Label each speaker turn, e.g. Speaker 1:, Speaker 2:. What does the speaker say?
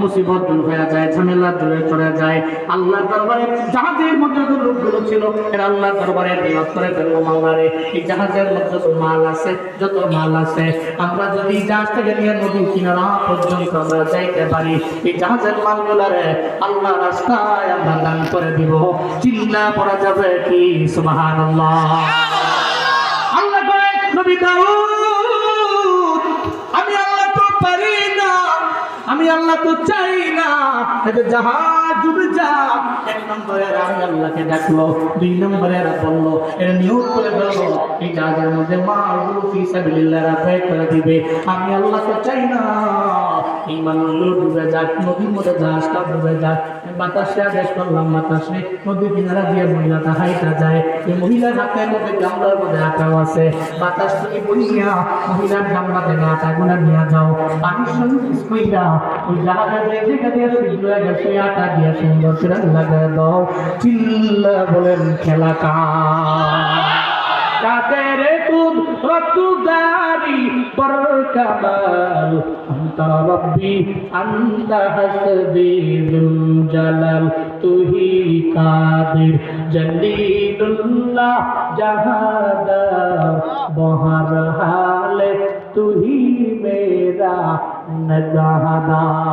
Speaker 1: মুসিবত দূর হয়ে যায়, ঝামেলা দূরে চলে যায়। আল্লাহর দরবারে জাহাজের মধ্যে যত লোকগুলো ছিল এরা আল্লাহর দরবারে নিয়ত করে ফেললো, মাওলারে এই জাহাজের মধ্যে যত মাল আছে, যত মাল আছে, আমরা যদি জাহাজ থেকে নিয়ে নদীর কিনারা পর্যন্ত আমরা যাইতে পারি, এই জাহাজের মালগুলারে আল্লাহ রাস্তায় আমরা দান করে দিব। চিল্লা পড়া যাবে কি সুবহানাল্লাহ। আল্লাহ কয় নবী দাউদ, আমি আল্লাহ তো পারি না, আমি আল্লাহ তো চাই না জাহাজ ডুবে যাক। এক নম্বরে আমি আল্লাহকে ডাকলো, দুই নম্বরে এরা বললো, এরা নিয়োগ করে বললো এই জাহাজের মধ্যে মালগুলো ফি সাবিলিল্লাহ ব্যয় করে দিবে। আমি আল্লাহ তো চাই না এই মালগুলো ডুবে যাক, নদীর মধ্যে জাহাজটা ডুবে যাক। বাতাসে আদেশ করলাম, বাতাসে নদীর কিনারা দিয়ে মহিলাটা হাইটা যায়। এই মহিলার হাতের মধ্যে গামলার মধ্যে আটাও আছে, বাতাস তুমি বলিয়া মহিলার গামলা থেকে আটাগুলা নিয়ে যাও, পানির সঙ্গে কইরা ওই জাহাজের জায়গা দিয়ে শুধু গেছে আটা দিয়ে সুন্দর করে লাগায় দাও। চিল্লা বলেন খেলা কাদের কুদরত দারি বরকামাল আনতা রব্বি আনতা হাসবি যুল জালাল তুহি কাদির জলিলুল্লাহ জাহাদার বহর হালে তুহি মেরা নজাহাদার।